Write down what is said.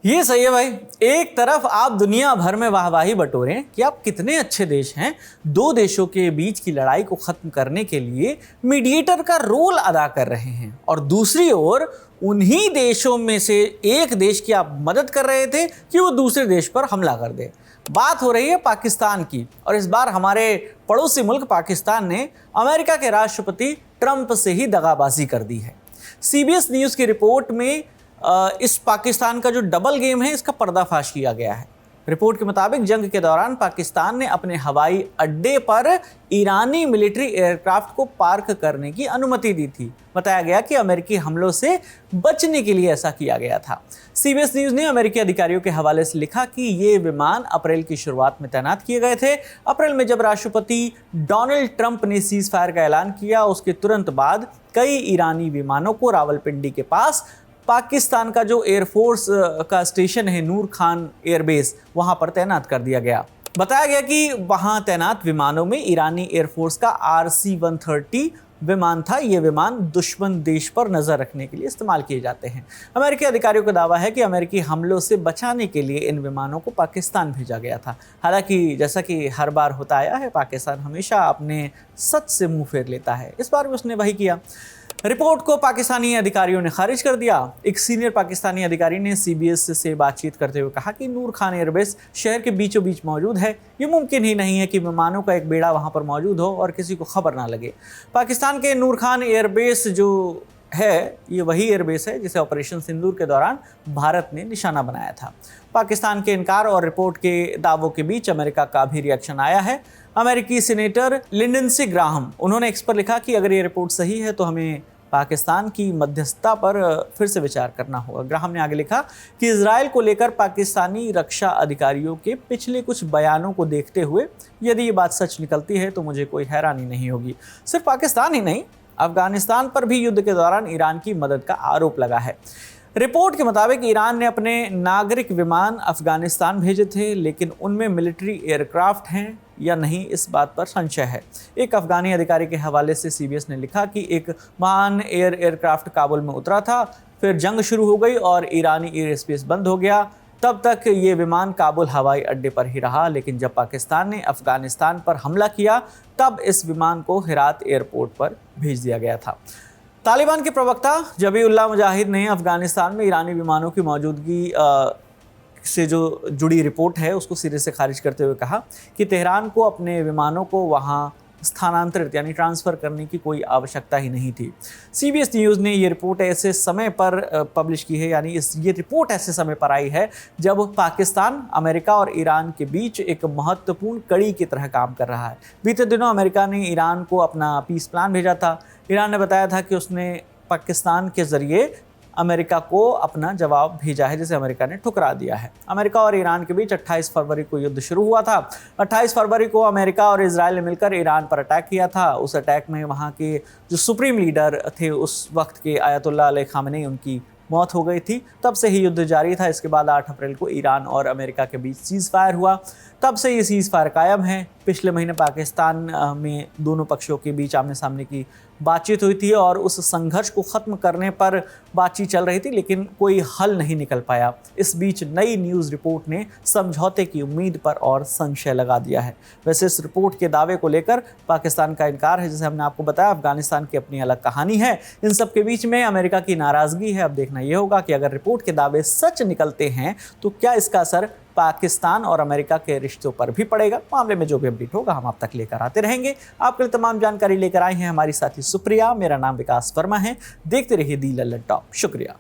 ये सही है भाई। एक तरफ आप दुनिया भर में वाहवाही बटोरें कि आप कितने अच्छे देश हैं, दो देशों के बीच की लड़ाई को खत्म करने के लिए मीडिएटर का रोल अदा कर रहे हैं, और दूसरी ओर उन्हीं देशों में से एक देश की आप मदद कर रहे थे कि वो दूसरे देश पर हमला कर दे। बात हो रही है पाकिस्तान की, और इस बार हमारे पड़ोसी मुल्क पाकिस्तान ने अमेरिका के राष्ट्रपति ट्रंप से ही दगाबाजी कर दी है। CBS न्यूज़ की रिपोर्ट में इस पाकिस्तान का जो डबल गेम है, इसका पर्दाफाश किया गया है। रिपोर्ट के मुताबिक जंग के दौरान पाकिस्तान ने अपने हवाई अड्डे पर ईरानी मिलिट्री एयरक्राफ्ट को पार्क करने की अनुमति दी थी। बताया गया कि अमेरिकी हमलों से बचने के लिए ऐसा किया गया था। CBS न्यूज़ ने अमेरिकी अधिकारियों के हवाले से लिखा कि ये विमान अप्रैल की शुरुआत में तैनात किए गए थे। अप्रैल में जब राष्ट्रपति डोनाल्ड ट्रंप ने सीज फायर का ऐलान किया, उसके तुरंत बाद कई ईरानी विमानों को रावलपिंडी के पास पाकिस्तान का जो एयरफोर्स का स्टेशन है, नूर खान एयरबेस, वहां पर तैनात कर दिया गया। बताया गया कि वहां तैनात विमानों में ईरानी एयरफोर्स का RC-130 विमान था। ये विमान दुश्मन देश पर नजर रखने के लिए इस्तेमाल किए जाते हैं। अमेरिकी अधिकारियों का दावा है कि अमेरिकी हमलों से बचाने के लिए इन विमानों को पाकिस्तान भेजा गया था। हालांकि जैसा कि हर बार होता आया है, पाकिस्तान हमेशा अपने सच से मुंह फेर लेता है। इस बार भी उसने वही किया। रिपोर्ट को पाकिस्तानी अधिकारियों ने खारिज कर दिया। एक सीनियर पाकिस्तानी अधिकारी ने CBS से बातचीत करते हुए कहा कि नूर खान एयरबेस शहर के बीचों बीच मौजूद है। ये मुमकिन ही नहीं है कि विमानों का एक बेड़ा वहां पर मौजूद हो और किसी को खबर ना लगे। पाकिस्तान के नूर खान एयरबेस जो है, ये वही एयरबेस है जिसे ऑपरेशन सिंदूर के दौरान भारत ने निशाना बनाया था। पाकिस्तान के इनकार और रिपोर्ट के दावों के बीच अमेरिका का भी रिएक्शन आया है। अमेरिकी सीनेटर लिंडसे ग्राहम, उन्होंने एक्स पर लिखा कि अगर ये रिपोर्ट सही है तो हमें पाकिस्तान की मध्यस्थता पर फिर से विचार करना होगा। ग्राहम ने आगे लिखा कि इजराइल को लेकर पाकिस्तानी रक्षा अधिकारियों के पिछले कुछ बयानों को देखते हुए यदि ये बात सच निकलती है तो मुझे कोई हैरानी नहीं होगी। सिर्फ पाकिस्तान ही नहीं, अफगानिस्तान पर भी युद्ध के दौरान ईरान की मदद का आरोप लगा है। रिपोर्ट के मुताबिक ईरान ने अपने नागरिक विमान अफगानिस्तान भेजे थे, लेकिन उनमें मिलिट्री एयरक्राफ्ट हैं या नहीं, इस बात पर संशय है। एक अफगानी अधिकारी के हवाले से CBS ने लिखा कि एक महान एयरक्राफ्ट काबुल में उतरा था, फिर जंग शुरू हो गई और ईरानी एयर स्पेस बंद हो गया। तब तक ये विमान काबुल हवाई अड्डे पर ही रहा, लेकिन जब पाकिस्तान ने अफगानिस्तान पर हमला किया तब इस विमान को हेरात एयरपोर्ट पर भेज दिया गया था। तालिबान के प्रवक्ता जबीउल्लाह मुजाहिद ने अफगानिस्तान में ईरानी विमानों की मौजूदगी से जो जुड़ी रिपोर्ट है उसको सिरे से खारिज करते हुए कहा कि तेहरान को अपने विमानों को वहां स्थानांतरित यानी ट्रांसफ़र करने की कोई आवश्यकता ही नहीं थी। CBS न्यूज़ ने ये रिपोर्ट ऐसे समय पर पब्लिश की है, यानी ये रिपोर्ट ऐसे समय पर आई है जब पाकिस्तान, अमेरिका और ईरान के बीच एक महत्वपूर्ण कड़ी की तरह काम कर रहा है। बीते दिनों अमेरिका ने ईरान को अपना पीस प्लान भेजा था। ईरान ने बताया था कि उसने पाकिस्तान के ज़रिए अमेरिका को अपना जवाब भेजा है, जिसे अमेरिका ने ठुकरा दिया है। अमेरिका और ईरान के बीच 28 फरवरी को युद्ध शुरू हुआ था। 28 फरवरी को अमेरिका और इजराइल ने मिलकर ईरान पर अटैक किया था। उस अटैक में वहाँ के जो सुप्रीम लीडर थे उस वक्त के, आयतुल्लाह अली खामेनी, उनकी मौत हो गई थी। तब से ही युद्ध जारी था। इसके बाद 8 अप्रैल को ईरान और अमेरिका के बीच सीज़ फायर हुआ। तब से ये सीज़ फायर कायम है। पिछले महीने पाकिस्तान में दोनों पक्षों के बीच आमने सामने की बातचीत हुई थी और उस संघर्ष को ख़त्म करने पर बातचीत चल रही थी, लेकिन कोई हल नहीं निकल पाया। इस बीच नई न्यूज़ रिपोर्ट ने समझौते की उम्मीद पर और संशय लगा दिया है। वैसे इस रिपोर्ट के दावे को लेकर पाकिस्तान का इनकार है। जैसे हमने आपको बताया, अफगानिस्तान की अपनी अलग कहानी है। इन सब के बीच में अमेरिका की नाराज़गी है। अब देखना ये होगा कि अगर रिपोर्ट के दावे सच निकलते हैं तो क्या इसका असर पाकिस्तान और अमेरिका के रिश्तों पर भी पड़ेगा। मामले में जो भी अपडेट होगा हम आप तक लेकर आते रहेंगे। आपके लिए तमाम जानकारी लेकर आई हैं हमारी साथी सुप्रिया। मेरा नाम विकास वर्मा है। देखते रहिए दी लल्लन टॉप। शुक्रिया।